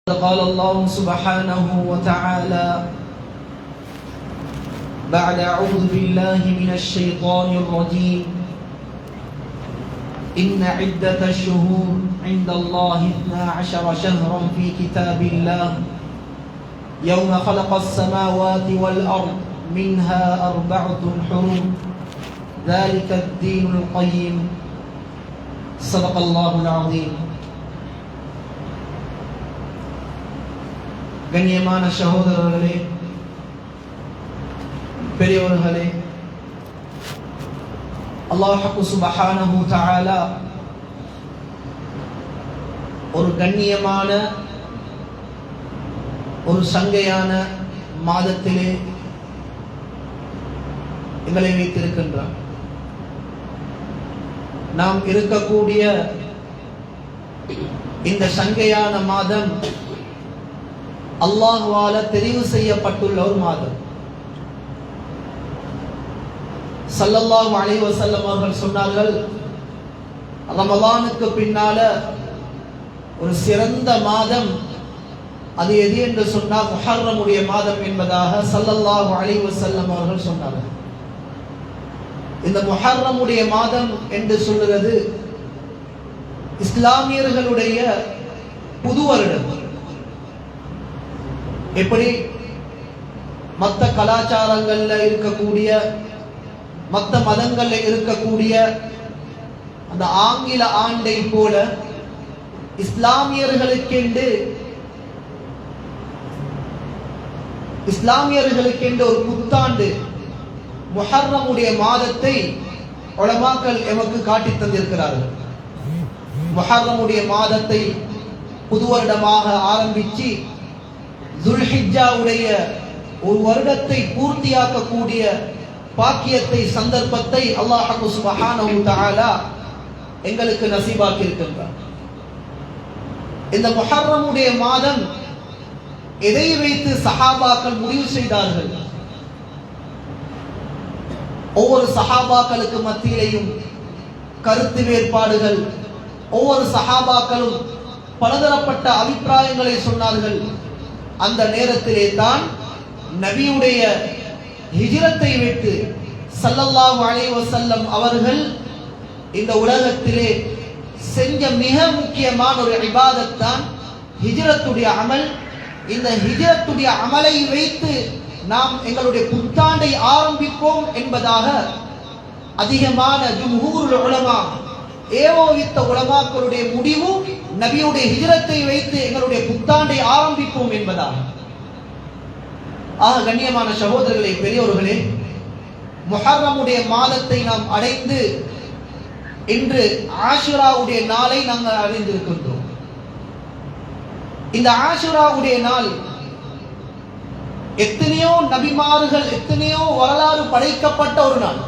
قال الله سبحانه وتعالى بعد أعوذ بالله من الشيطان الرجيم إن عدة الشهور عند الله 12 شهرا في كتاب الله يوم خلق السماوات والأرض منها 4 حرم ذلك الدين القيم صدق الله العظيم. கண்ணியமான சகோதரர்களே, பெரியவர்களே, அல்லாஹ் சுப்ஹானஹு தஆலா ஒரு கண்ணியமான ஒரு சங்கையான மாதத்திலே எங்களை வைத்திருக்கின்றார். நாம் இருக்கக்கூடிய இந்த சங்கையான மாதம் அல்லாஹ்வால தெரிவு செய்யப்பட்டுள்ள ஒரு மாதம். ஸல்லல்லாஹு அலைஹி வஸல்லம் அவர்கள் சொன்னார்கள், ரமலானுக்கு பின்னால ஒரு சிறந்த மாதம் அது எது என்று சொன்னால் முஹர்ரமுடைய மாதம் என்பதாக ஸல்லல்லாஹு அலைஹி வஸல்லம் அவர்கள் சொன்னார்கள். இந்த முஹர்ரமுடைய மாதம் என்று சொல்லுகிறது இஸ்லாமியர்களுடைய புது வருடம். எப்படி மற்ற கலாச்சாரங்கள்ல இருக்கக்கூடிய மற்ற மதங்கள்ல இருக்கக்கூடிய அந்த ஆங்கில ஆண்டை போல இஸ்லாமியர்களுக்கென்று ஒரு புத்தாண்டு முஹர்ரமுடைய மாதத்தை உலமாக்கள் எமக்கு காட்டி தந்திருக்கிறார்கள். முஹர்ரமுடைய மாதத்தை புது வருடமாக ஆரம்பிச்சு துல்ஹிஜ்ஜாவுடைய ஒரு வருடத்தை பூர்த்தியாக்கக்கூடிய பாக்கியத்தை சந்தர்ப்பத்தை அல்லாஹ் சுப்ஹானஹு தஆலா எங்களுக்கு நசீபாக்கி இருக்கின்றார். இந்த முஹர்ரமுடைய மாதம் எதை வைத்து சஹாபாக்கள் முடிவு செய்தார்கள்? ஒவ்வொரு சஹாபாக்களுக்கு மத்தியிலேயும் கருத்து வேறுபாடுகள், ஒவ்வொரு சஹாபாக்களும் பலதரப்பட்ட அபிப்பிராயங்களை சொன்னார்கள். அந்த நேரத்திலே தான் நபியுடைய ஹிஜ்ரத்தை விட்டு ஸல்லல்லாஹு அலைஹி வஸல்லம் அவர்கள் இந்த உலகத்திலே செஞ்ச மிக முக்கியமான ஒரு இபாதத் தான் ஹிஜ்ரத்துடைய அமல். இந்த ஹிஜ்ரத்துடைய அமலை வைத்து நாம் எங்களுடைய புத்தாண்டை ஆரம்பிப்போம் என்பதாக அதிகமான ஜும்ஹூருல் உலமா, ஏகோபித்த உலமாக்களுடைய முடிவு நபியுடைய ஹிஜ்ரத்தை வைத்து எங்களுடைய புத்தாண்டை ஆரம்பிப்போம் என்பதாக. கண்ணியமான சகோதரர்களே, பெரியோர்களே, முஹர்ரமுடைய மாதத்தை நாம் அடைந்து இன்று ஆஷுராவுடைய நாளை நாங்கள் அறிந்திருக்கின்றோம். இந்த ஆஷுராவுடைய நாள் எத்தனையோ நபிமார்கள், எத்தனையோ வரலாறு படைக்கப்பட்ட ஒரு நாள்,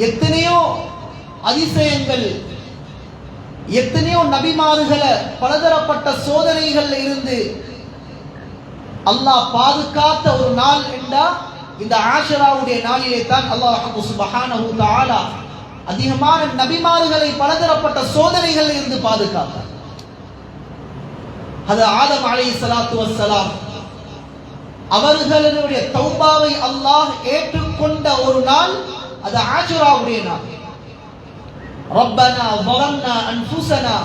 எத்தனையோ அதிசயங்கள், எத்தனையோ நபிமார்களை பலதரப்பட்ட சோதனைகள் இருந்து அல்லாஹ் பாதுகாத்த ஒரு நாள் என்றா இந்த ஆஷுராவுடைய நாளிலே தான் அல்லாஹ் சுப்ஹானஹு தஆலா அதிகமான நபிமார்களை பலதரப்பட்ட சோதனைகள் இருந்து பாதுகாத்தார். அது ஆதம் அலைஹிஸ்ஸலாத்து வஸ்ஸலாம் அவர்களுடைய தௌபாவை அல்லாஹ் ஏற்றுக்கொண்ட ஒரு நாள் அது ஆஷுராவுடைய நாள். ربنا ظلمنا أنفسنا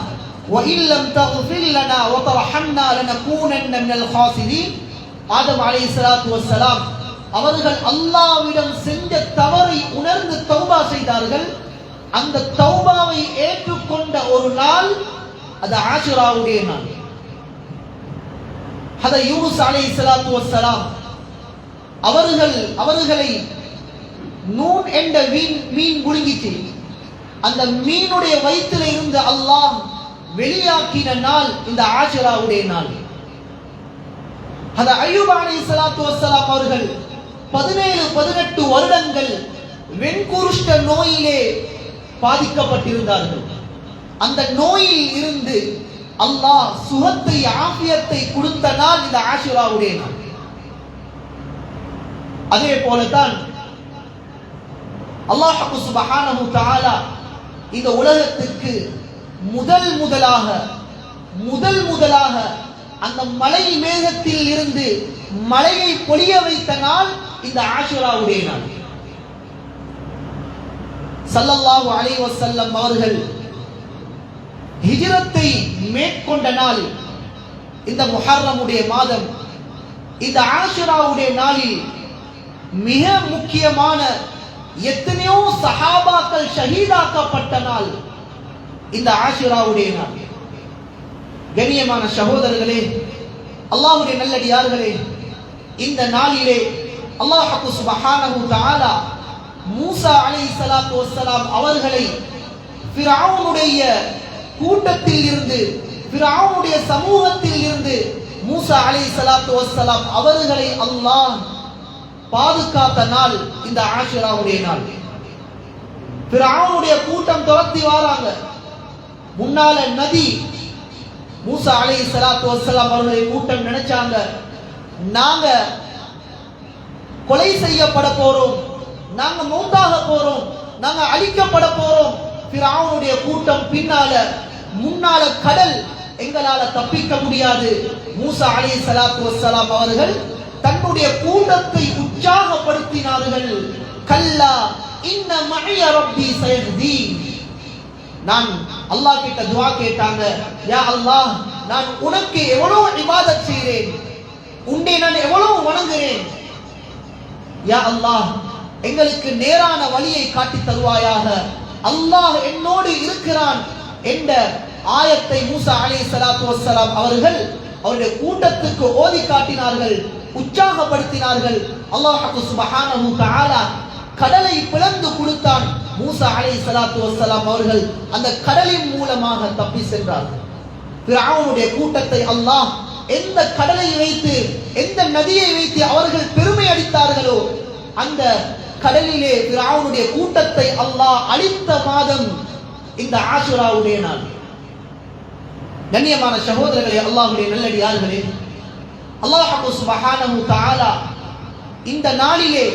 وإن لم تغفر لنا وترحمنا لنكونن من الخاسرين. ஆதம் அலைஹிஸ்ஸலாத்து வஸ்ஸலாம் அவர்கள் அல்லாஹ்விடம் செஞ்ச தவறை உணர்ந்து தௌபா செய்தார்கள். அந்த தௌபாவை ஏற்றுக்கொண்ட ஒரு நாள் அது ஆஷுராவுடைய நாள். ஹத யூனுஸ் அலைஹிஸ்ஸலாத்து வஸ்ஸலாம் அவர்களை நூன் என்ற மீன் முழுங்கிச்சு. அந்த மீனுடைய வயிற்றில் இருந்து அல்லாஹ் வெளியாக்கின நாள் இந்த ஆஷுராவுடைய நாள். அய்யூப் அலைஹிஸ்ஸலாத்து வஸ்ஸலாம் அவர்கள் 17-18 வருடங்கள் வெண்குருஷ்ட நோயிலே பாதிக்கப்பட்டிருந்தார்கள். அந்த நோயில் இருந்து அல்லாஹ் சுகத்தை, ஆஃபியத்தை கொடுத்த நாள் இந்த ஆஷுராவுடைய நாள். அதே போலதான் அல்லாஹ் சுப்ஹானஹு தஆலா இந்த உலகத்துக்கு முதல் முதலாக அந்த மலை மேகத்தில் இருந்து மலையை பொழிய வைத்த நாள் இந்த ஆஷுராவுடைய நாள். ஸல்லல்லாஹு அலைஹி வஸல்லம் அவர்கள் ஹிஜ்ரத்தை மேற்கொண்ட நாள் இந்த முஹர்ரமுடைய மாதம். இந்த ஆஷுராவுடைய நாளில் மிக முக்கியமான எத்தனையோ சஹாபாக்கள் ஷஹீதாக்கப்பட்ட நாள் இந்த ஆஷுராவுடைய நாள். கண்ணியமான சகோதரர்களே, அல்லாஹ்வுடைய நல்லடியார்களே, இந்த நாளிலே அல்லாஹ் சுப்ஹானஹு தஆலா மூசா அலைஹிஸ்ஸலாத்து வஸ்ஸலாம் அவர்களை ஃபிரௌனுடைய கூட்டத்தில் இருந்து, ஃபிரௌனுடைய சமூகத்தில் இருந்து மூசா அலைஹிஸ்ஸலாத்து வஸ்ஸலாம் அவர்களை அல்லாஹ் பாதுகாத்த நாள் இந்த ஆஷுராவுடைய நாள். ஃபிரௌனுடைய கூட்டம் துரத்தி வராங்க. முன்னால நதி. மூசா அலைஹிஸ்ஸலாத்து வஸ்ஸலாம் அவர்களுடைய கூட்டம் நினைச்சாங்க, நாங்க கொலை செய்யப்பட போறோம், நாங்க மௌத்தாக போறோம், நாங்க அழிக்கப்பட போறோம். ஃபிரௌனுடைய கூட்டம் பின்னால, முன்னால கடல், எங்களால தப்பிக்க முடியாது. மூசா அலைஹிஸ்ஸலாத்து வஸ்ஸலாம் அவர்கள் தன்னுடைய கூட்டத்தை உற்சாகப்படுத்தினார்கள். கல்லா இன்ன மஇய ரப்பி சயஹ்தீன். நான் அல்லாஹ் கிட்ட துஆ கேட்டாங்க, யா அல்லாஹ், நான் உனக்கு எவ்வளவு இபாதத் செய்றேன், உன்னை நான் எவ்வளவு வணங்குறேன், யா அல்லாஹ் எங்களுக்கு நேரான வழியை காட்டி தருவாயாக, அல்லாஹ் என்னோடு இருக்கிறான் என்ற ஆயத்தை மூசா அலைஹிஸ்ஸலாத்து வஸ்ஸலாம் அவர்கள் அவருடைய கூட்டத்துக்கு ஓதி காட்டினார்கள், உற்சாகப்படுத்தினார்கள். அல்லாஹ் சுப்ஹானஹு தஆலா கடலை பிளந்து கொடுத்தான். மூசா அலைஹிஸ்ஸலாத்து வஸ்ஸலாம் அவர்கள் அந்த கடலின் மூலமாக தப்பி சென்றார்கள். ஃபிரௌனுடைய கூட்டத்தை அல்லாஹ் எந்த கடலை வைத்து, எந்த நதியை வைத்து அவர்கள் பெருமை அடித்தார்களோ அந்த கடலிலே ஃபிரௌனுடைய கூட்டத்தை அல்லாஹ் அழித்த மாதம் இந்த ஆஷுராவுடைய நாள். கண்ணியமான சகோதரர்களே, அல்லாஹ்வுடைய நல்லடியார்களே, அல்லாஹ் சுப்ஹானஹு தஆலா இந்த நாளிலே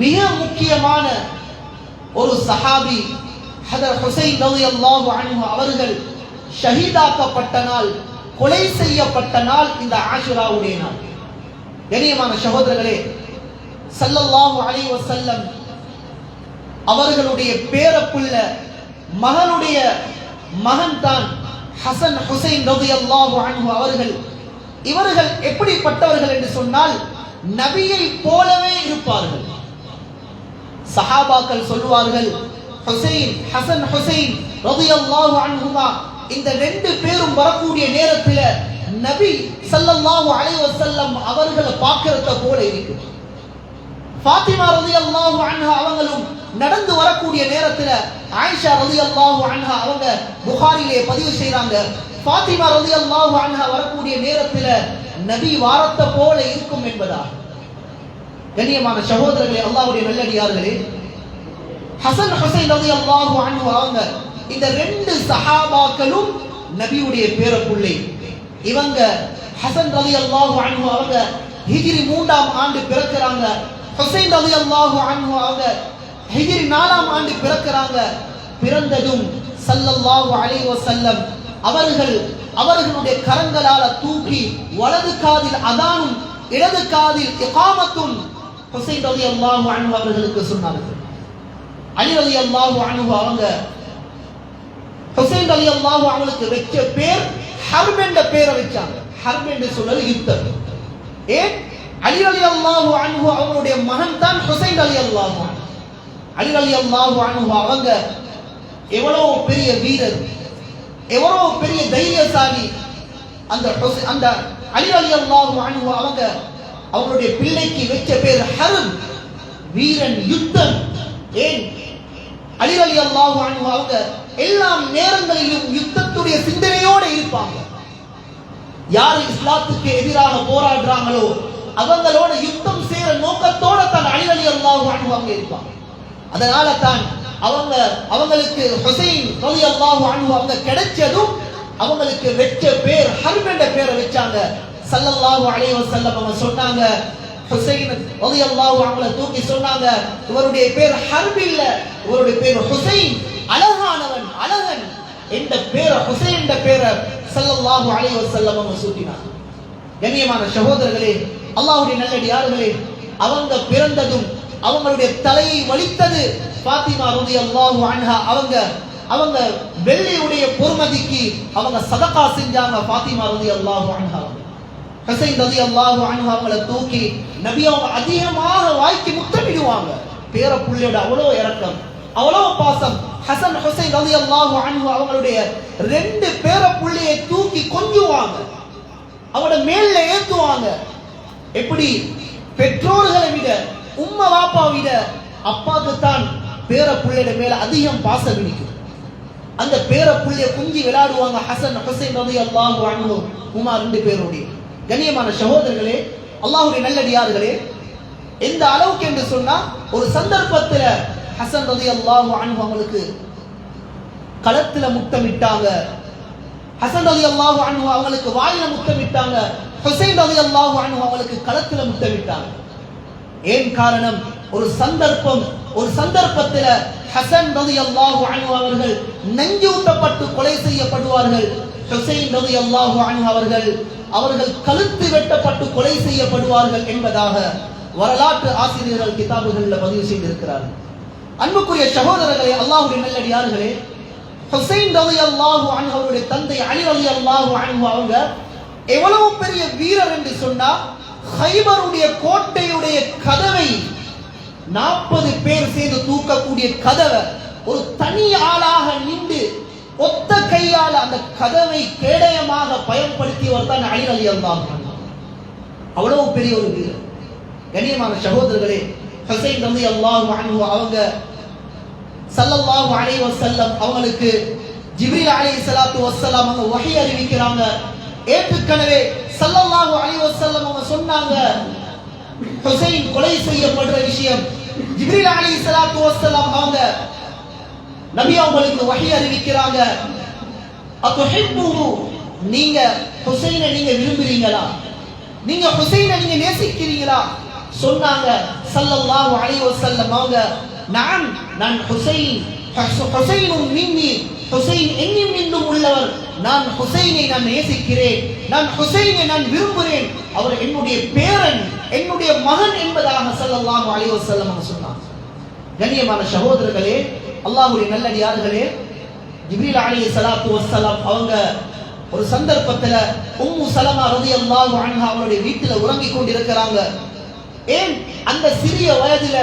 மிக முக்கியமான ஒரு சஹாபி ஹதரத் ஹுசைன் ரலியல்லாஹு அன்ஹு அவர்கள் ஷஹீதாக்கப்பட்ட நாள், கொலை செய்யப்பட்ட நாள் இந்த ஆஷுராவுடைய நாள். கண்ணியமான சகோதரர்களே, ஸல்லல்லாஹு அலைஹி வஸல்லம் அவர்களுடைய பேரப்புள்ள மகனுடைய மகன் தான் ஹசன் ஹுசைன் ரலியல்லாஹு அன்ஹு அவர்கள். இவர்கள் எப்படிப்பட்டவர்கள் என்று சொன்னால் நபியை போலவே இருப்பார்கள். சஹாபாக்கள் சொல்வார்கள், ஹுசைன், ஹசன் ஹுசைன் ரலியல்லாஹு அன்ஹுமா இந்த ரெண்டு பேரும் வரக்கூடிய நேரத்தில் நபி ஸல்லல்லாஹு அலைஹி வஸல்லம் அவர்களை பார்க்கறத போல இருக்கும். ஃபாத்திமா ரலியல்லாஹு அன்ஹா அவங்களும் நடந்து வரக்கூடிய நேரத்தில் ஆயிஷா ரலியல்லாஹு அன்ஹா அவங்க புகாரிலே பதிவு செய்றாங்க, ஃபாத்திமா ரலியல்லாஹு அன்ஹா வரக்கூடிய நேரத்தில் நபி வாரத்தை போல இருக்கும் என்பதாக. கண்ணியமான சகோதரர்களே, அல்லாஹ்வுடைய நல்லடியார்களே, ஹசன் ஹுசைன் ரலியல்லாஹு அன்ஹு அவங்க இந்த ரெண்டு சஹாபாக்களும் நபியுடைய பேரப்புள்ளை. இவங்க ஹசன் ரலியல்லாஹு அன்ஹு அவங்க ஹிஜ்ரி 3ஆம் ஆண்டு பிறக்கறாங்க. ஹுசைன் ரலியல்லாஹு அன்ஹு அவங்க ஹிஜ்ரி 4ஆம் ஆண்டு பிறக்கறாங்க. பிறந்ததும் ஸல்லல்லாஹு அலைஹி வஸல்லம் அவர்கள் அவர்களுடைய கரங்களால தூக்கி வலது காதில் அதானும் இடது காதில் இகாமத்தும் ஹுசைன் ரலியல்லாஹு அன்ஹு அவர்களுக்கு சொன்னார்கள். அலி ரலியல்லாஹு அன்ஹு அவங்க ஹுசைன் ரலியல்லாஹு அவங்களுக்கு வெச்ச பேர் ஹர்ப் என்ற பேரை வச்சாங்க. ஹர்ப் என்று சொல்றது யுத்தம். ஏன்? அலி ரலியல்லாஹு அன்ஹு அவங்களுடைய மகன் தான் ஹுசைன் ரலியல்லாஹு அன்ஹு. அலி ரலியல்லாஹு அன்ஹு அவங்க எவ்வளவு பெரிய வீரர், எவ்வளவு பெரிய தைரியசாலி. அந்த அலி ரலியல்லாஹு அன்ஹு அவங்க அவங்களுடைய பிள்ளைக்கு வெச்ச பேர் ஹர்ப், வீரன், யுத்தம். ஏன்? அலி ரலியல்லாஹு அன்ஹு அவங்க எல்லா நேரங்களிலும் யுத்தத்துடைய சிந்தனையோடு இருப்பாங்க. யார் இஸ்லாத்துக்கு எதிராக போராடுறாங்களோ அவங்களோட யுத்தம் செய்யற நோக்கத்தோட தான் அலி ரலியல்லாஹு அன்ஹு அவங்க இருப்பாங்க. அதனால தான் அவங்களுக்கு ஹுசைன் ரலியல்லாஹு அன்ஹு அவங்க கிடைச்சதும் அவங்களுக்கு வெச்ச பேர் ஹர்ப் என்ற பேரை வச்சாங்க. ஸல்லல்லாஹு அலைஹி வஸல்லம் அவங்க சொன்னாங்க, ஹுசைன் ரலியல்லாஹு அன்ஹு தூக்கி சொன்னாங்க, இவருடைய பேர் ஹர்ப் இல்ல, இவருடைய பேர் ஹுசைன், அழகானவன், அழகன் என்ற பேரை, ஹுசைன் என்ற பேரை ஸல்லல்லாஹு அலைஹி வஸல்லம் அவங்க சூட்டினாங்க. கண்ணியமான சகோதரர்களே, அல்லாஹ்வுடைய நல்லடியார்களே, அவங்க பிறந்ததும் அவங்களுடைய தலையை வலித்தது ஃபாத்திமா ரலியல்லாஹு அன்ஹா. அவங்க வெள்ளியுடைய பொறுமதிக்கு அவங்க சதகா செஞ்சாங்க. ஃபாத்திமா ரலியல்லாஹு அன்ஹா ஹுசைன் ரலியல்லாஹு அன்ஹு அவங்களை தூக்கி நபி அவங்க அதிகமாக வாய்க்கு முத்தமிடுவாங்க. பேர புள்ளையோட அவ்வளோ இரக்கம், அவ்வளோ பாசம். ஹசன் ஹுசைன் ரலியல்லாஹு அன்ஹு அவங்களுடைய 2 பேர புள்ளையை தூக்கி கொஞ்சுவாங்க, அவங்களோட மேல்ல ஏத்துவாங்க. எப்படி பெற்றோர்களை விட உம்மா வாப்பா விட அப்பாக்கு தான் பேர புள்ளையோட மேல அதிகம் பாசம் இருக்கும். அந்த பேர புள்ளைய குஞ்சி விளையாடுவாங்க. ஹசன் ஹுசைன் ரலியல்லாஹு அன்ஹு உமா 2 பேரோட. கண்ணியமான சகோதரர்களே, அல்லாஹ்வுடைய நல்லடியார்களே, எந்த அளவுக்கு என்று சொன்னா ஒரு சந்தர்ப்பத்தில் ஹசன் ரலியல்லாஹு அன்ஹு அவங்களுக்கு களத்துல முத்தமிட்டாங்க. ஹசன் ரலியல்லாஹு அன்ஹு அவங்களுக்கு வாயில முத்தமிட்டாங்க. ஹுசைன் ரலியல்லாஹு அன்ஹு அவங்களுக்கு களத்துல முத்தமிட்டாங்க. ஏன் காரணம்? ஒரு சந்தர்ப்பத்தில் ஹசன் ரலியல்லாஹு அன்ஹு அவர்கள் நெஞ்சூட்டப்பட்டு கொலை செய்யப்படுவார்கள். ஹுசைன் ரலியல்லாஹு அன்ஹு அவர்கள் கழுத்து வெட்டப்பட்டு கொலை செய்யப்படுவார்கள் என்பதாக வரலாற்று ஆசிரியர்கள் கிதாபுகளில் பதிவு செய்திருக்கிறார்கள். அன்புக்குரிய சகோதரர்களே, அல்லாஹ்வுடைய நல்லடியார்களே, ஹுசைன் ரலியல்லாஹு அன்ஹு அவருடைய தந்தை அலி ரலியல்லாஹு அன்ஹு அவங்க எவ்வளவு பெரிய வீரர் என்று சொன்னா, ஹைபருடைய கோட்டையுடைய கதவை 40 பேர் சேர்ந்து தூக்கக்கூடிய கதவை ஒரு தனி ஆளாக நின்று ஒத்த கையால் அந்த கதவை கேடயமாக பயன்படுத்தியவர் தான் அலி ரலியல்லாஹு அன்ஹு. அவ்வளவு பெரிய ஒரு வீரர். கண்ணியமான சகோதரர்களே, ஹுசைன் ரலியல்லாஹு அன்ஹு அவங்க ஸல்லல்லாஹு அலைஹி வஸல்லம் அவங்களுக்கு ஜிப்ரீல் அலைஹிஸ்ஸலாத்து வஸ்ஸலாம் அவங்க வஹி அறிவிக்கிறாங்க. ஏற்கனவே ஸல்லல்லாஹு அலைஹி வஸல்லம் அவங்க சொன்னாங்க, ஹுசைன் கொலை செய்யப்படுற விஷயம். ஜிப்ரீல் அலைஹிஸ்ஸலாத்து வஸ்ஸலாம் அவங்க நபி அவங்களுக்கு வஹி அறிவிக்கிறாங்க. அத்துஹிப்புஹு, நீங்க ஹுசைனை நீங்க விரும்புறீங்களா? நீங்க ஹுசைனை நீங்க நேசிக்கிறீங்களா? சொன்னாங்க ஸல்லல்லாஹு அலைஹி வஸல்லம் அவங்க, நான் ஹுசைனும் மின்னி, ஹுசைன் என்னிலும் உள்ளவர், நான் ஹுசைனை நான் நேசிக்கிறேன், நான் ஹுசைனை நான் விரும்புகிறேன், அவர் என்னுடைய பேரன், என்னுடைய மகன் என்பதாக ஸல்லல்லாஹு அலைஹி வஸல்லம் அவங்க சொன்னாங்க. கண்ணியமான சகோதரர்களே, அல்லாஹ்வுடைய நல்லடியார்களே, ஜிப்ரீல் அலைஹிஸ்ஸலாத்து வஸ்ஸலாம் அவங்க ஒரு சந்தர்ப்பத்தில் உம்மு சலமா ரலியல்லாஹு அன்ஹா அவருடைய வீட்டில் உறங்கிக் கொண்டிருக்கிறாங்க. ஏன் அந்த சிறிய வயதுல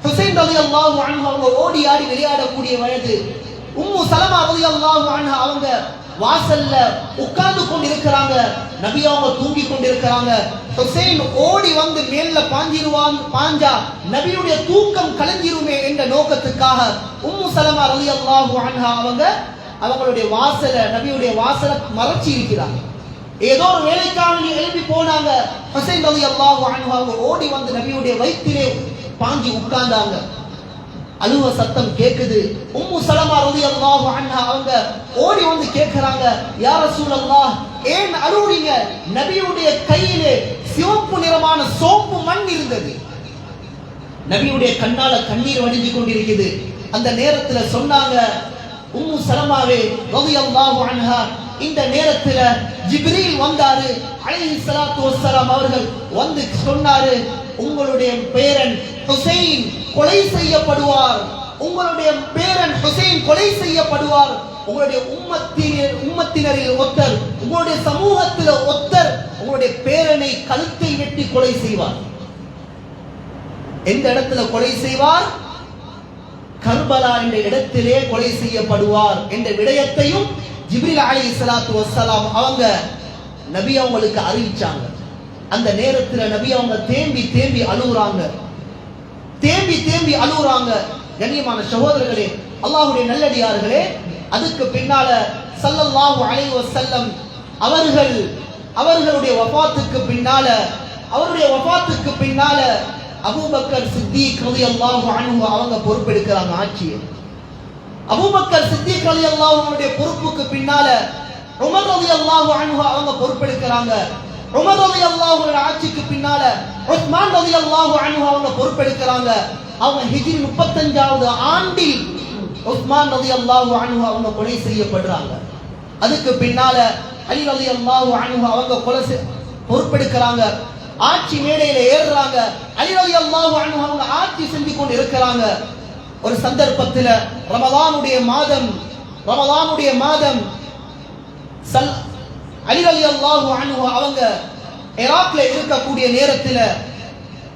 ஹுசைன் ரலியல்லாஹு அன்ஹு அவங்க ஓடி ஆடி விளையாடக்கூடிய வயது. உம்மு சலமா ரலியல்லாஹு அன்ஹா அவங்க வாசல்ல உட்கார்ந்து கொண்டிருக்கிறாங்க. நபி அவங்க தூங்கி கொண்டிருக்கிறாங்க. ஹுசைன் ஓடி வந்து மேல்ல பாஞ்சா நபியுடைய தூக்கம் கலஞ்சிருமே என்ற நோக்கத்துக்காக உம்மு சலமா ரலியல்லாஹு அன்ஹா அவங்களுடைய நபியுடைய வாசலை மறைச்சி இருக்கிறாங்க. ஏதோ ஒரு வேலைக்காக எழுப்பி போனாங்க. ஹுசைன் ரலியல்லாஹு அன்ஹு அவங்க ஓடி வந்து நபியுடைய வயிற்றிலே பாஞ்சி உட்கார்ந்தாங்க. அழுவ சத்தம் கேக்குது. உம்மு சலமா ரலியல்லாஹு அன்ஹா அவங்க ஓடி வந்து கேக்குறாங்க, யா ரசூலல்லாஹ், ஏன் அழுறீங்க? நபியுடைய கையிலே சிவப்பு நிறமான சோப்பு மண் இருந்தது. நபியுடைய கண்ணால கண்ணீர் வடிஞ்சு கொண்டிருக்குது. அந்த நேரத்தில் சொன்னாங்க, உம்மு சலமாவே ரலியல்லாஹு அன்ஹா, இந்த நேரத்தில் ஜிப்ரீல் வந்தாரு அலைஹிஸ்ஸலாத்து வஸ்ஸலாம் அவர்கள் வந்து சொன்னாரு, உங்களுடைய பேரன் ஹுசைன் கொலை செய்யப்படுவார், உங்களுடைய பேரன் ஹுசைன் கொலை செய்யப்படுவார், உங்களுடைய உம்மத்தினரில் ஒருத்தர், உங்களுடைய சமூகத்தில் ஒருத்தர் உங்களுடைய பேரனை கழுத்தை வெட்டி கொலை செய்வார். எந்த இடத்துல கொலை செய்வார்? கர்பலா என்ற இடத்திலே கொலை செய்யப்படுவார் என்ற விடயத்தையும் ஜிப்ரீல் அலைஹிஸ்ஸலாத்து வஸ்ஸலாம் அவங்க நபி அவங்களுக்கு அறிவிச்சாங்க. அந்த நேரத்தில் நபி அவங்க தேம்பி அழுகுறாங்க. கண்ணியமான சகோதரர்களே, அல்லாஹ்வுடைய நல்லடியார்களே, அதுக்கு பின்னால ஸல்லல்லாஹு அலைஹி வஸல்லம் அவர்களுடைய வஃபாத்துக்கு பின்னால அபூபக்கர் சித்திக் ரலியல்லாஹு அன்ஹு அவங்க பொறுப்பெடுக்கிறாங்க ஆட்சியை. அபூபக்கர் சித்திக் ரலியல்லாஹு அன்ஹுடைய பொறுப்புக்கு பின்னால உமர் ரலியல்லாஹு அன்ஹு அவங்க பொறுப்பெடுக்கிறாங்க. உமர் ரலியல்லாஹு அன்ஹு ஆட்சிக்கு பின்னால உஸ்மான் ரலியல்லாஹு அன்ஹு அவங்க பொறுப்பெடுக்கிறாங்க. அவங்க ஹிஜ்ரி 35வது ஆண்டில் உஸ்மான் ரலியல்லாஹு அன்ஹு அவங்க கொலை செய்யப்படுறாங்க. அதுக்கு பின்னால அலி ரலியல்லாஹு அன்ஹு அவங்க பொறுப்பெடுக்கிறாங்க, ஆட்சி மேடையில ஏறுறாங்க. அலி ரலியல்லாஹு அன்ஹு அவங்க ஆட்சி செஞ்சு கொண்டு இருக்கிறாங்க. ஒரு சந்தர்ப்பத்தில் ரமலானுடைய மாதம் அலி ரலியல்லாஹு அன்ஹு அவங்க ஈராக்ல இருக்கக்கூடிய நேரத்தில்,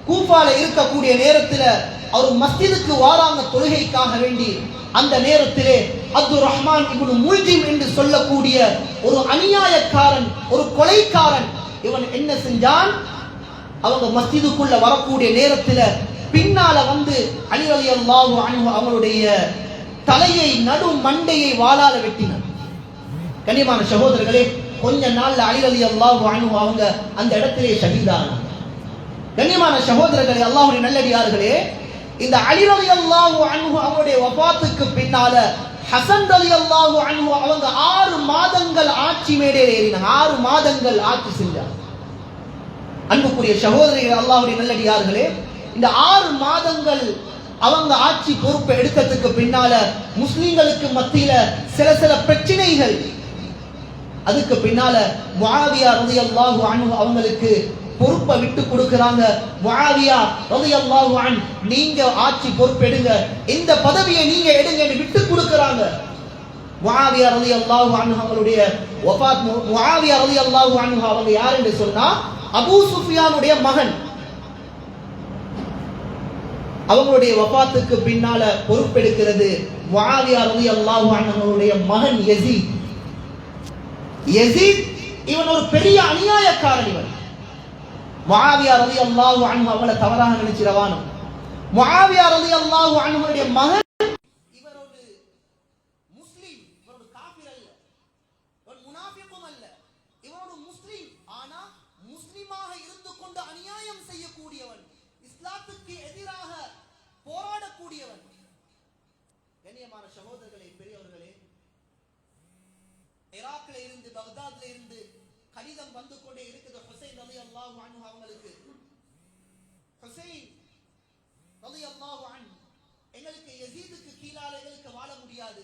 கூஃபால இருக்கக்கூடிய நேரத்தில் அவர் மஸ்ஜிதுக்கு வாராங்க தொழுகைக்காக வேண்டி. அந்த நேரத்திலே அப்துர் ரஹ்மான் இப்னு முல்ஜிம் என்று சொல்லக்கூடிய ஒரு அநியாயக்காரன், ஒரு கொலைக்காரன், இவன் என்ன செஞ்சான்? அவங்க மஸ்ஜிதுக்குள்ள வரக்கூடிய நேரத்தில் பின்னால வந்து அலி ரலியல்லாஹு அன்ஹு அவங்களுடைய தலையை, நடு மண்டையை வாளால வெட்டினார். கண்ணியமான சகோதரர்களே, கொஞ்ச நாள்ல அலி ரலியல்லாஹு அன்ஹு அவங்க அந்த இடத்திலே ஷஹீதானாங்க. கண்ணியமான சகோதரர்களே, அல்லாஹ்வுடைய நல்லடியார்களே, இந்த அலி ரலியல்லாஹு அன்ஹு அவருடைய வஃபாத்துக்கு பின்னால ஹசன் ரலியல்லாஹு அன்ஹு அவங்க 6 மாதங்கள் ஆட்சி மேடையில் ஏறினாங்க. 6 மாதங்கள் ஆட்சி செஞ்சாங்க. அன்புக்குரிய சகோதரிகள், அல்லாஹ்வுடைய நல்லடியார்களே, இந்த 6 மாதங்கள் அவங்க ஆட்சி பொறுப்பை எடுக்கிறதுக்கு பின்னால முஸ்லிம்களுக்கு மத்தியில சில பிரச்சனைகள். அதுக்கு பின்னால முஆவியா ரலியல்லாஹு அன்ஹு அவங்களுக்கு பொறுப்பை விட்டு கொடுக்கிறாங்க. முஆவியா ரலியல்லாஹு அன்ஹு, நீங்க ஆட்சி பொறுப்பெடுங்க, இந்த பதவியை நீங்க எடுங்கன்னு விட்டு கொடுக்கிறாங்க. முஆவியா ரலியல்லாஹு அன்ஹு அவங்களுடைய வஃபாத். முஆவியா ரலியல்லாஹு அன்ஹு அவங்க யார் என்று சொன்னா அபூ சுஃபியானுடைய மகன். அவங்களுடைய வஃபாத்துக்கு பின்னால பொறுப்பெடுக்கிறது முஆவியா ரலியல்லாஹு அன்ஹு அவங்களுடைய மகன் யஸீத். இவன் ஒரு பெரிய அநியாயக்காரன். இவன் முஆவியா ரலியல்லாஹு அன்ஹு அவங்கள தவறாக நினைச்சிரவானோ. முஆவியா ரலியல்லாஹு அன்ஹுடைய மகன் இவர் ஒரு முஸ்லிம், இவர் ஒரு காஃபிர் அல்ல, இவர் முனாஃபிக்கும் அல்ல, இவர் ஒரு முஸ்லிம். ஆனா முஸ்லிமாக இருந்து கொண்டு அநியாயம் செய்யக்கூடியவன், இஸ்லாத்துக்கு எதிராக போராடக்கூடியவன். கண்ணியமான சகோதரர்களே, பெரியவர்களே, ஈராக்ல இருந்து, பக்தாத்ல இருந்து கடிதம் வந்து கொண்டே இருக்குது ஹுசைன் ரலியல்லாஹு அன்ஹு அவங்களுக்கு. ஹுசைன் ரலியல்லாஹு அன்ஹு, எங்களுக்கு யஸீதுக்கு கீழால எங்களுக்கு வாழ முடியாது,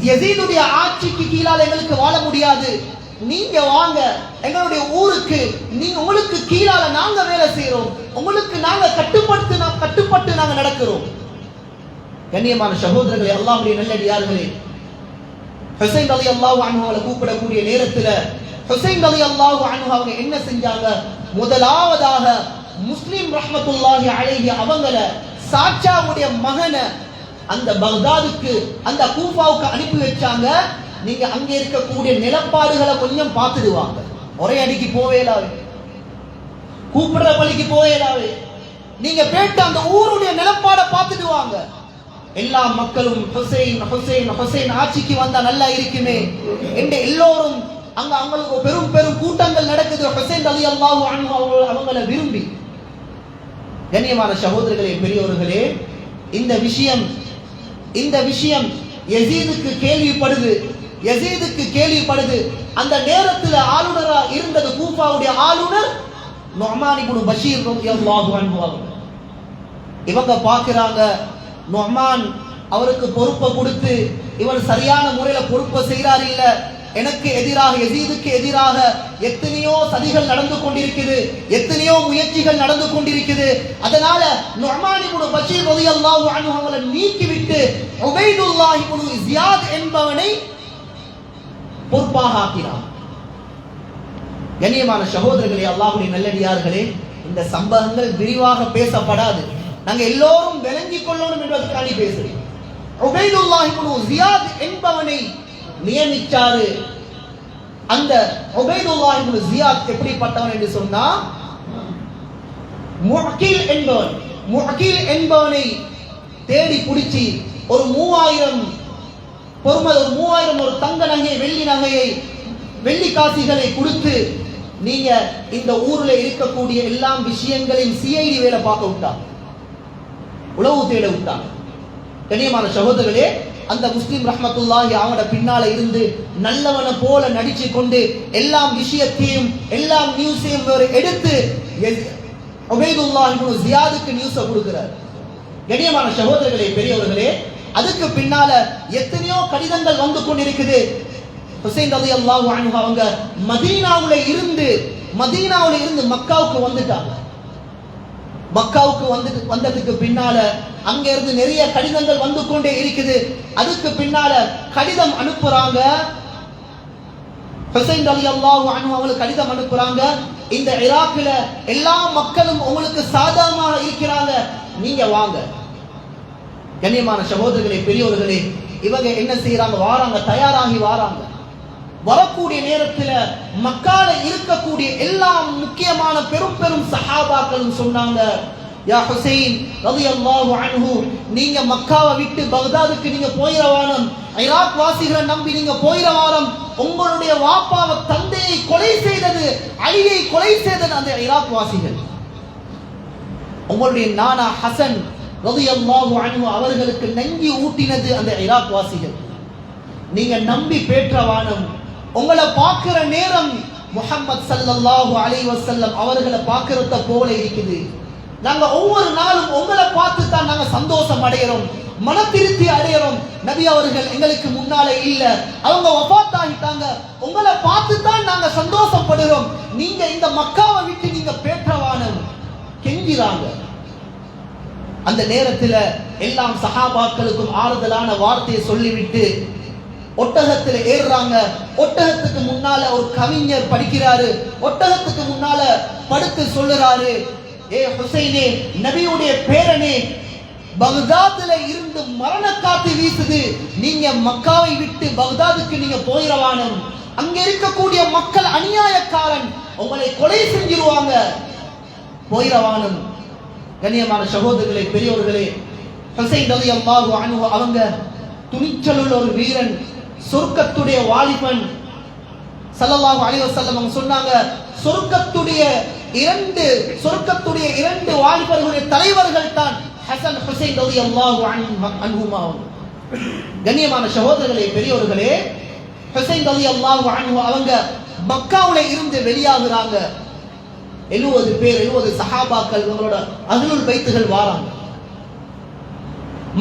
யஸீதுடைய ஆட்சிக்கு கீழால எங்களுக்கு வாழ முடியாது, நீங்க வாங்க எங்களுடைய ஊருக்கு, நீங்க உங்களுக்கு கீழால நாங்க வேலை செய்யறோம், உங்களுக்கு நாங்க கட்டுப்பட்டு நாங்க நடக்கிறோம். கண்ணியமான சகோதரர்களே, அல்லாஹ்வுடைய நல்லடியார்களே, ஹுசைன் ரலியல்லாஹு அன்ஹு அவங்களை கூப்பிடக்கூடிய நேரத்தில் ஹுசைன் ரலியல்லாஹு அன்ஹு அவங்க என்ன செஞ்சாங்க? முதலாவதாக முஸ்லிம் ரஹ்மத்துல்லாஹி அலைஹி அவங்கள சாச்சாவுடைய மகனை அந்த பக்தாதுக்கு, அந்த கூஃபாவுக்கு அனுப்பி வச்சாங்க. நீங்க அங்க இருக்கக்கூடிய நிலப்பாடுகளை கொஞ்சம் பார்த்துடுவாங்க. ஒரே அடிக்கு போவேலாவே, கூப்பிடுற பள்ளிக்கு போவேலாவே, நீங்க போயிட்டு அந்த ஊருடைய நிலப்பாடை பார்த்துடுவாங்க. எல்லா மக்களும் ஹுசைன் ஹுசைன் ஹுசைன் ஆட்சிக்கு வந்தா நல்லா இருக்குமே என்று எல்லோரும் அங்க அவங்களுக்கு பெரும் பெரும் கூட்டங்கள் நடக்குது ஹுசைன் ரலியல்லாஹு அன்ஹு அவங்களை விரும்பி. கண்ணியமான சகோதரர்களே, பெரியோர்களே, இந்த விஷயம் யஸீதுக்கு கேள்விப்படுது. அந்த நேரத்தில் ஆளுநரா இருந்தது கூஃபாவுடைய ஆளுநர் நுஅமான் இப்னு பஷீர் ரலியல்லாஹு அன்ஹு. இவங்க பார்க்கறாங்க, நுஅமான் அவருக்கு பொறுப்பை கொடுத்து இவர் சரியான முறையில பொறுப்பை செய்கிறார் இல்ல, எனக்கு எதிராக, யஸீதுக்கு எதிராக எத்தனையோ சதிகள் நடந்து கொண்டிருக்குது, எத்தனையோ முயற்சிகள் நடந்து கொண்டிருக்குது. அதனால நுஅமான் இப்னு பஷீர் ரலியல்லாஹு அன்ஹு அவங்களை நீக்கிவிட்டு உபைதுல்லாஹ் இப்னு ஜியாத் என்பவனை பொறுப்பாக ஆக்கினார். கண்ணியமான சகோதரர்களே, அல்லாஹ்வுடைய நல்லடியார்களே, இந்த சம்பவங்கள் விரிவாக பேசப்படாது, நாங்க எல்லோரும் விளங்கிக் கொள்ளணும் என்பதற்காக பேசுறேன். உபைதுல்லாஹ் இப்னு ஜியாத் என்பவனை நியமிச்சாரு. அந்த உபைதுல்லாஹ் இப்னு ஜியாத் எப்படிப்பட்டவன் என்று சொன்னா, முஅக்கில் என்பவனை தேடி பிடிச்சி ஒரு 3000 ஒரு தங்க நகையை, வெள்ளி நகையை, வெள்ளி காசிகளை கொடுத்து நீங்க இந்த ஊர்ல இருக்கக்கூடிய எல்லா விஷயங்களையும் சிஐடி வேலை பார்க்க விட்டாங்க, உளவு தேட விட்டாங்க. கண்ணியமான சகோதரர்களே, அந்த முஸ்லிம் ரஹ்மத்துல்லாஹி அவங்களோட பின்னால இருந்து நல்லவனை போல நடிச்சு கொண்டு எல்லா விஷயத்தையும், எல்லா நியூஸையும் எடுத்து உபைதுல்லாஹ் இப்னு ஜியாதுக்கு நியூஸை கொடுக்கிறார். கண்ணியமான சகோதரர்களே, பெரியவர்களே, அதுக்கு பின்னால எத்தனையோ கடிதங்கள் வந்து கொண்டிருக்குது. ஹுசைன் ரலியல்லாஹு அன்ஹு அவங்க மதீனாவுல இருந்து மக்காவுக்கு வந்துட்டாங்க. மக்காவுக்கு வந்ததுக்கு பின்னால அங்க இருந்து நிறைய கடிதங்கள் வந்து கொண்டே இருக்குது. அதுக்கு பின்னால கடிதம் அனுப்புறாங்க. ஹுசைன் ரலியல்லாஹு அன்ஹு அவங்களுக்கு கடிதம் அனுப்புறாங்க. இந்த ஈராக்ல எல்லா மக்களும் உங்களுக்கு சாதகமாக இருக்கிறாங்க, நீங்க வாங்க. கண்ணியமான சகோதரர்களே, பெரியோர்களே, இவங்க என்ன செய்யறாங்க? வாராங்க, தயாராகி வாராங்க. வரக்கூடிய நேரத்தில் மக்கால இருக்கக்கூடிய எல்லா முக்கியமான பெரும் பெரும் சஹாபாக்களும் சொன்னாங்க, யா ஹுசைன் ரலியல்லாஹு அன்ஹு, நீங்க மக்காவை விட்டு பக்தாதுக்கு நீங்க போயிரவானம், ஈராக் வாசிகளை நம்பி நீங்க போயிரவானம். உங்களுடைய வாப்பாவை, தந்தையை கொலை செய்தது, அலியை கொலை செய்தது அந்த ஈராக் வாசிகள். உங்களுடைய நானா ஹசன் ரலியல்லாஹு அன்ஹு அவர்களுக்கு நஞ்சி ஊட்டினது அந்த ஈராக் வாசிகள். நீங்க நம்பி பேற்றவானம். உங்களை பார்க்கிற நேரம் முஹம்மது ஸல்லல்லாஹு அலைஹி வஸல்லம் அவர்களை பார்க்கறத போல இருக்குது. நாங்க ஒவ்வொரு நாளும் உங்களை பார்த்து தான் நாங்க சந்தோஷம் அடைகிறோம், மன திருப்தி அடைகிறோம். நபி அவர்கள் எங்களுக்கு முன்னால இல்ல, அவங்க வஃபாத் ஆகிட்டாங்க. உங்களை பார்த்து தான் நாங்க சந்தோஷப்படுகிறோம். நீங்க இந்த மக்காவை விட்டு நீங்க பேற்றவானம் கெஞ்சிறாங்க. அந்த நேரத்தில் எல்லாம் சஹாபாக்களுக்கும் ஆறுதலான வார்த்தையை சொல்லிவிட்டு ஒட்டகத்தில் ஏறுறாங்க. ஒட்டகத்துக்கு முன்னால ஒரு கவிஞர் படிக்கிறாரு. ஒட்டகத்துக்கு முன்னால படுத்து சொல்லுறாரு, ஏ ஹுசைனே, நபியுடைய பேரனே, பக்தாதுல இருந்து மரண காத்து வீசுது. நீங்க மக்காவை விட்டு பக்தாதுக்கு நீங்க போயிரவானம். அங்க இருக்கக்கூடிய மக்கள் அநியாயக்காரன், உங்களை கொலை செஞ்சிருவாங்க, போயிரவானம். கண்ணியமான சகோதரர்களே, பெரியோர்களே, ஹுசைன் ரலியல்லாஹு அன்ஹு அவங்க துணிச்சலுள்ள ஒரு வீரன், சொர்க்கத்துடைய வாலிபன். ஸல்லல்லாஹு அலைஹி வஸல்லம் அவங்க சொன்னாங்க, சொர்க்கத்துடைய இரண்டு வாலிபர்களுடைய தலைவர்கள் தான் ஹசன் ஹுசைன் ரலியல்லாஹு அன்ஹுமா. கண்ணியமான சகோதரர்களே, பெரியோர்களே, ஹுசைன் ரலியல்லாஹு அன்ஹு அவங்க மக்காவுல இருந்து வெளியாகுறாங்க. 70 பேர், 70 சஹாபாக்கள் அவங்களோட அஹ்லுல் பைத்துகள் வாராங்க.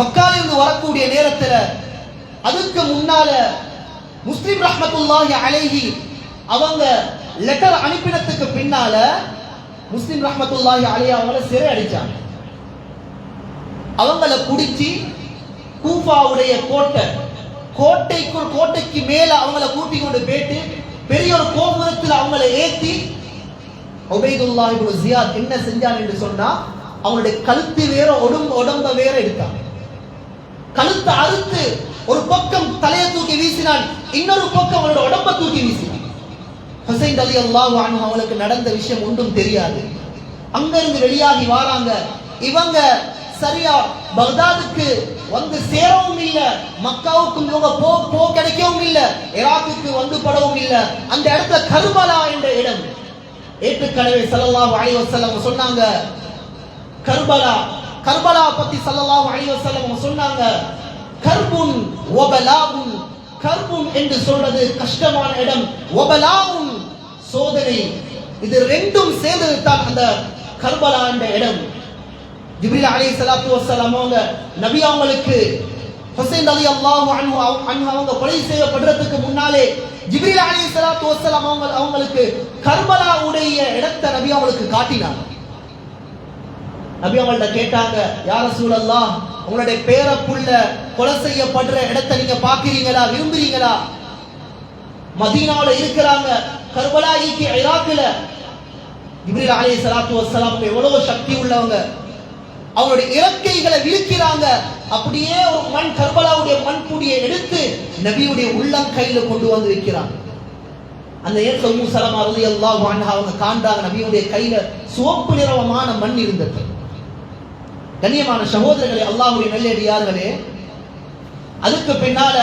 மக்காவிலிருந்து வரக்கூடிய நேரத்தில் அதுக்கு முன்னால முஸ்லிம் ரஹ்மத்துல்லாஹி அலைஹி அவங்க லெட்டர் அனுப்பினதுக்கு பின்னால முஸ்லிம் ரஹ்மத்துல்லாஹி அலைஹி அவங்கள சிறை அடிச்சாங்க. அவங்கள குடிச்சி கூஃபாவுடைய கோட்டைக்கு மேல அவங்கள கூட்டி கொண்டு போயிட்டு பெரிய ஒரு கோபுரத்தில் அவங்கள ஏத்தி உபைதுல்லாஹ் இப்னு ஜியாத் என்ன செஞ்சான் என்று சொன்னா, அவங்களுடைய கழுத்து வேற உடம்ப வேற எடுத்தாங்க. கழுத்தை அறுத்து ஒரு பக்கம் தலையை தூக்கி வீசினான், இன்னொரு பக்கம் அவனோட உடம்ப தூக்கி வீசினான். ஹுசைன் ரலியல்லாஹு அன்ஹு அவங்களுக்கு நடந்த விஷயம் ஒன்றும் தெரியாது. அங்கிருந்து வெளியாகி வாராங்க. இவங்க சரியா பக்தாதுக்கு வந்து சேரவும் இல்ல, மக்காவுக்கும் இவங்க போ கிடைக்கவும் இல்ல, ஈராக்குக்கு வந்து படவும் இல்ல. அந்த இடத்துல கர்பலா என்ற இடம், ஏற்றுக்கனவே ஸல்லல்லாஹு அலைஹி வஸல்லம் சொன்னாங்க, கர்பலா பத்தி ஸல்லல்லாஹு அலைஹி வஸல்லம் சொன்னாங்க, கர்புன் வபலாஉன். கர்புன் என்று சொல்றது கஷ்டமான இடம், வபலாஉன் சோதனை. இது ரெண்டும் சேர்ந்தது தான் அந்த கர்பலா என்ற இடம். ஜிப்ரீல் அலைஹிஸ்ஸலாத்து வஸ்ஸலாம் அவங்க நபி அவங்களுக்கு ஹுசைன் ரலியல்லாஹு அன்ஹு அவங்க கொலை செய்யப்படுறதுக்கு முன்னாலே ஜிப்ரீல் அலைஹிஸ்ஸலாத்து வஸ்ஸலாம் அவங்களுக்கு கர்பலாவுடைய இடத்தை நபி அவங்களுக்கு காட்டினாங்க. நபி அவங்கள்ட்ட கேட்டாங்க, யா ரசூலல்லாஹ், உங்களுடைய பேர புள்ள கொலை செய்யப்படுற இடத்தை நீங்க பாக்குறீங்களா, விரும்புறீங்களா? மதீனாவுல இருக்கிறாங்க, கர்பலா ஈக்கி ஈராக்ல. ஜிப்ரீல் அலைஹிஸ்ஸலாத்து வஸ்ஸலாம் எவ்வளவு சக்தி உள்ளவங்க, அவங்களுடைய இறக்கைகளை விழுக்கிறாங்க. அப்படியே ஒரு கர்பலாவுடைய மண்புடியை எடுத்து நபியுடைய உள்ளங்கையில கொண்டு வந்து வைக்கிறாங்க. அந்த நேரத்தில் உம்மு சலமா ரலியல்லாஹு அன்ஹா அவங்க காண்றாங்க, நபியுடைய கையில சிவப்பு நிறமான மண் இருந்தது. கண்ணியமான சகோதரர்களே, அல்லாஹ்வுடைய நல்லடியார்களே, அதுக்கு பின்னால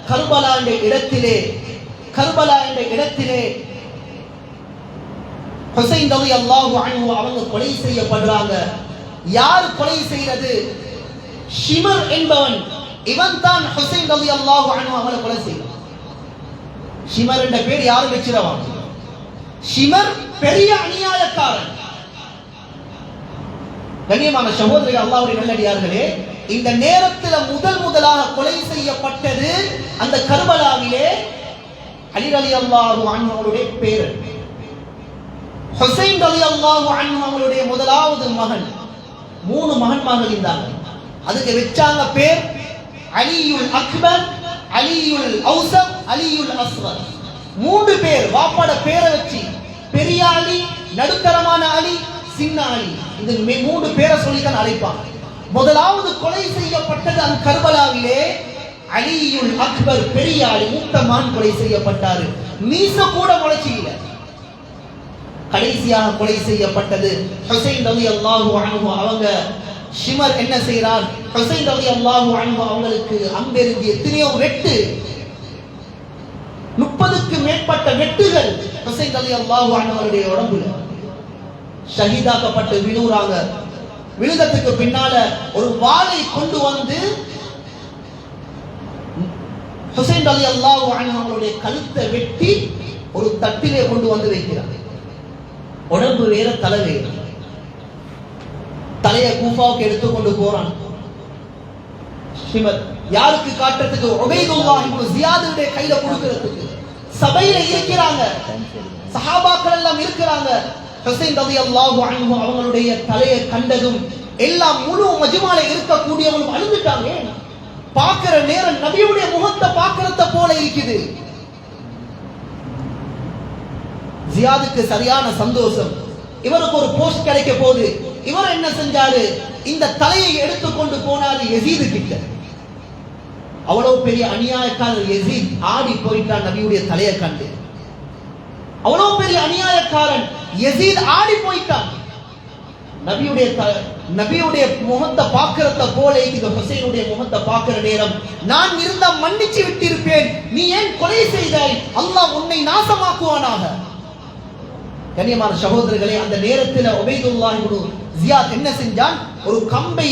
கர்பலா என்ற இடத்திலே ஹுசைன் ரலியல்லாஹு அன்ஹு அவங்க கொலை செய்யப்படுறாங்க. யார் கொலை செய்யறது? ஷிமர் என்பவன். இவன் தான் ஹுசைன் ரலியல்லாஹு அன்ஹு அவங்களை கொலை செய்தான். ஷிமர் என்ற பேர் யாரும் வச்சிருவாங்க. ஷிமர் பெரிய அநியாயக்காரன். கண்ணியமான சகோதரர்களே, அல்லாஹ்வுடைய நல்லடியார்களே, இந்த நேரத்தில் முதலாக கொலை செய்யப்பட்டது அந்த கர்பலாவிலே அலி ரலியல்லாஹு அன்ஹு அவருடைய பேரன், ஹுசைன் ரலியல்லாஹு அன்ஹு அவருடைய முதலாவது மகன். 3 மகன்மார்கள் இருந்தாங்க. அதுக்கு வெச்சாங்க பேர் அலியுல் அக்பர், அலியுல் அவுசத், அலியுல் அஸ்கர். 3 பேர் வாப்பாட பேரை வச்சு பெரிய அலி, நடுத்தரமான அலி, சின்ன அலி, இந்த 3 பேரை சொல்லித்தான் அழைப்பாங்க. முதலாவது கொலை செய்யப்பட்டது அந்த கர்பலாவிலே அலியுல் அக்பர், பெரிய அலி, மூத்த மகன் கொலை செய்யப்பட்டாரு. மீச கூட முளைச்சி இல்ல. கடைசியாக கொலை செய்யப்பட்டது ஹுசைன் ரலியல்லாஹு அன்ஹு. அவங்க ஷிமர் என்ன செய்றார், ஹுசைன் ரலியல்லாஹு அன்ஹு அவங்களுக்கு அங்கிருந்து எத்தனையோ வெட்டு, 30க்கு மேற்பட்ட வெட்டுகள் ஹுசைன் ரலியல்லாஹு அன்ஹு அவருடைய உடம்புல. ஷஹீதாக்கப்பட்டு விழுறாங்க. விழுந்ததுக்கு பின்னால ஒரு வாளை கொண்டு வந்து ஹுசைன் ரலியல்லாஹு அன்ஹு அவருடைய கழுத்தை வெட்டி ஒரு தட்டிலே கொண்டு வந்து வைக்கிறார். உடம்பு வேற, தலை வேற. தலையை கூஃபாவுக்கு எடுத்துக்கொண்டு போறான். யாருக்கு காட்டுறதுக்கு? உபைதுல்லாஹ் இப்னு ஜியாதுடைய கையில கொடுக்கிறதுக்கு. சபையில இருக்கிறாங்க, சஹாபாக்கள் எல்லாம் இருக்கிறாங்க. ஹுசைன் ரலியல்லாஹு அன்ஹு அவங்களுடைய தலையை கண்டதும் எல்லாம் முழு மஜ்மால இருக்கக்கூடியவங்களும் அழுந்துட்டாங்க. பார்க்கிற நேரம் நபியுடைய முகத்தை பார்க்கறத போல இருக்குது. ஜியாதுக்கு சரியான சந்தோஷம். இவருக்கு ஒரு போஸ்ட் கிடைக்க போகுது. இவர் என்ன செஞ்சாரு, இந்த தலையை எடுத்துக்கொண்டு போனாரு யசீது கிட்ட. அவ்வளவு பெரிய அநியாயக்காரர் யசீத் ஆடி போயிட்டான் நபியுடைய தலையை கண்டு. அவ்வளவு பெரிய அநியாயக்காரன் யசீத் ஆடி போயிட்டான். நபியுடைய முகத்தை பார்க்கறத போல இந்த ஹுசைனுடைய முகத்தை பார்க்கிற நேரம், நான் இருந்தா மன்னிச்சு விட்டிருப்பேன், நீ ஏன் கொலை செய்தாய், அல்லாஹ் உன்னை நாசமாக்குவானாக. கண்ணியமான சகோதரர்களே, அந்த நேரத்தில் உபைதுல்லாஹ் இப்னு ஜியாத் என்ன செஞ்சான், ஒரு கம்பை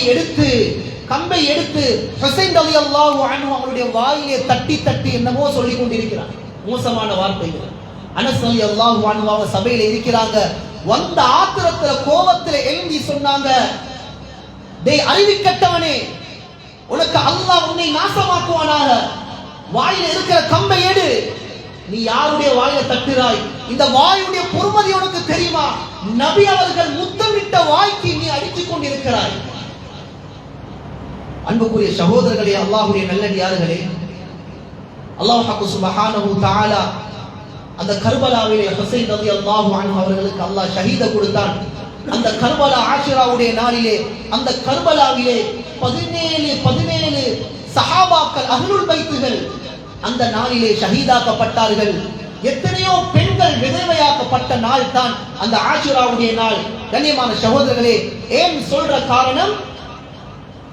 எடுத்து ஹுசைன் ரலியல்லாஹு அன்ஹு அவருடைய வாயிலே தட்டி தட்டி என்னமோ சொல்லிக் கொண்டிருக்கிறான், மோசமான வார்த்தைகள். அனஸ் ரலியல்லாஹு அன்ஹு அவங்க சபையில இருக்கிறாங்க. வந்த ஆத்திரத்துல கோபத்துல எழும்பி சொன்னாங்க, டேய் அறிவிக்கட்டவனே, உனக்கு அல்லாஹ் உன்னை நாசமாக்குவானாக, வாயில இருக்கிற கம்பை எடு. நீ யாருடைய வாயில தட்டுறாய்? இந்த வாயுடைய பொறுமதி உனக்கு தெரியுமா? நபி அவர்கள் முத்தமிட்ட வாய்க்கு நீ அடித்துக் கொண்டிருக்கிறாய். அன்புக்குரிய சகோதரர்களே, அல்லாஹ்வுடைய நல்லடியார்களே, அல்லாஹ் சுப்ஹானஹு தஆலா அந்த கர்பலாவிலே ஹுசைன் ரலியல்லாஹு அன்ஹு அவர்களுக்கு அல்லாஹ் ஷஹீத கொடுத்தான். அந்த கர்பலா ஆஷிராவுடைய நாளிலே, அந்த கர்பலாவிலே 17 சஹாபாக்கள் அஹ்லுல் பைத்துகள் அந்த நாளிலே ஷஹீதாக்கப்பட்டார்கள். எத்தனையோ பெண்கள் விதவையாக்கப்பட்ட நாள் தான் அந்த ஆஷிராவுடைய நாள். கண்ணியமான சகோதரர்களே, ஏன் சொல்ற காரணம்,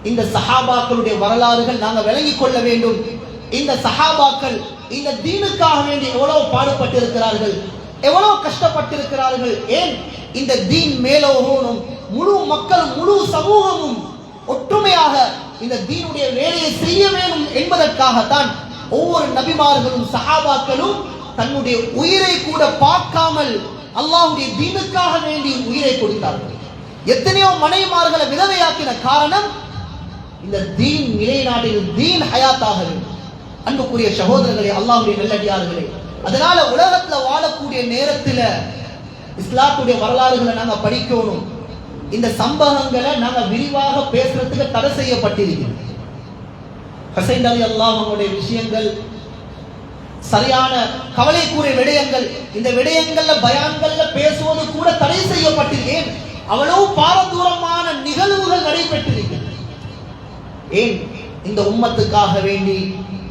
இந்த சஹாபாக்களுடைய வரலாறுகள் நாங்க விளங்கிக் கொள்ள வேண்டும். இந்த சஹாபாக்கள் இந்த தீனுக்காக வேண்டி எவ்வளவு பாடுபட்டிருக்கிறார்கள், எவ்வளவு கஷ்டப்பட்டிருக்கிறார்கள். ஏன் இந்த தீன் மேலோகணும், முழு மக்களும் முழு சமூகமும் ஒற்றுமையாக இந்த தீனுடைய வேலையை செய்ய வேண்டும் என்பதற்காகத்தான் ஒவ்வொரு நபிமார்களும் சஹாபாக்களும் தன்னுடைய உயிரை கூட பார்க்காமல் அல்லாஹ்வுடைய தீனுக்காக வேண்டி உயிரை கொடுத்தார்கள். எத்தனையோ மனைவிமார்களை விதவையாக்கின காரணம், இந்த தீன் நிலைநாட்டில் தீன் ஹயாத்தாக வேண்டும். அன்புக்குரிய சகோதரர்களே, அல்லாஹ்வுடைய நல்லடியார்களே, அதனால உலகத்துல வாழக்கூடிய நேரத்துல இஸ்லாத்துடைய வரலாறுகளை நாங்க படிக்கணும். இந்த சம்பவங்களை நாங்க விரிவாக பேசுறதுக்கு தடை செய்யப்பட்டிருக்கிறது. ஹுசைன் ரலியல்லாஹு அன்ஹுடைய விஷயங்கள், சரியான கவலைக்குரிய விடயங்கள், இந்த விடயங்கள்ல பயான்கள்ல பேசுவது கூட தடை செய்யப்பட்டிருக்கேன். அவ்வளவு பாரதூரமான நிகழ்வுகள் நடைபெற்றிருக்கிறது. ஏன் இந்த உம்மத்துக்காக வேண்டி,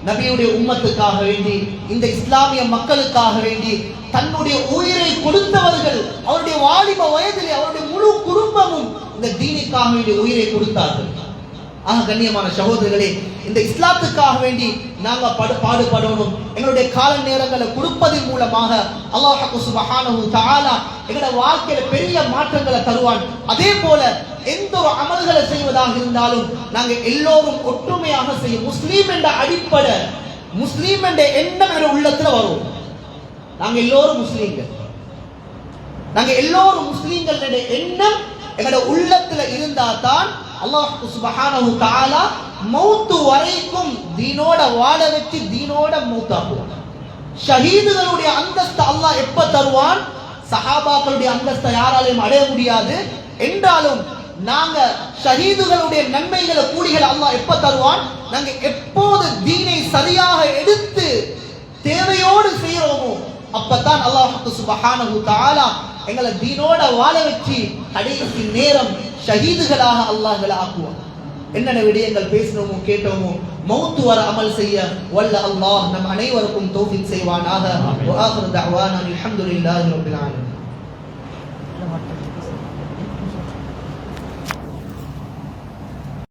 நபியுடைய உம்மத்துக்காக வேண்டி, இந்த இஸ்லாமிய மக்களுக்காக வேண்டி தன்னுடைய உயிரை கொடுத்தவர்கள், அவருடைய வாலிப வயதிலே அவருடைய முழு குடும்பமும் இந்த தீனுக்காக வேண்டி உயிரை கொடுத்தார்கள். ஆக கண்ணியமான சகோதரர்களே, இந்த இஸ்லாத்துக்காக வேண்டி நாங்க பாடுபடணும். எங்களுடைய கால நேரங்களை கொடுப்பதன் மூலமாக அல்லாஹ் சுப்ஹானஹு தஆலா எங்களுடைய வாழ்க்கையில பெரிய மாற்றங்களை தருவான். அதே போல எந்த ஒரு அமல்களை செய்வதாக இருந்தாலும் நாங்க எல்லோரும் ஒற்றுமையாக செய்யும். முஸ்லீம் என்ற அடிப்படை, முஸ்லீம் என்ற எண்ணம் என்ற உள்ளத்துல வரும். நாங்க எல்லோரும் முஸ்லீம்கள், நாங்க எல்லோரும் முஸ்லீம்கள் என்ற எண்ணம் எங்களுடைய உள்ளத்துல இருந்தா தான் அல்லாஹ் சுப்ஹானஹு தஆலா மௌத்து வரைக்கும் தீனோட வாழ வச்சு தீனோட மௌத்தாக்குவான். ஷஹீதுகளுடைய அந்தஸ்து அல்லாஹ் எப்ப தருவான்? சஹாபாக்களுடைய அந்தஸ்தை யாராலையும் அடைய முடியாது என்றாலும் நாங்க ஷஹீதுகளுடைய நன்மைகளை கூலிகளை அல்லாஹ் எப்ப தருவான்? நாங்க எப்போது தீனை சரியாக எடுத்து தேவையோடு செய்யறோமோ அப்பதான் அல்லாஹ் சுப்ஹானஹு தஆலா எங்களை தீனோட வாழ வச்சு கடைசி நேரம் ஷஹீதுகளாக அல்லாஹ்களை ஆக்குவான். என்னென்ன விடயங்கள் பேசினோமோ கேட்டோமோ மௌத்து வர அமல் செய்ய வல்ல அல்லாஹ் நம் அனைவருக்கும் தௌஃபீக் செய்வானாக. வ ஆகிரு தஅவானா அல்ஹம்துலில்லாஹி ரப்பில் ஆலமீன்.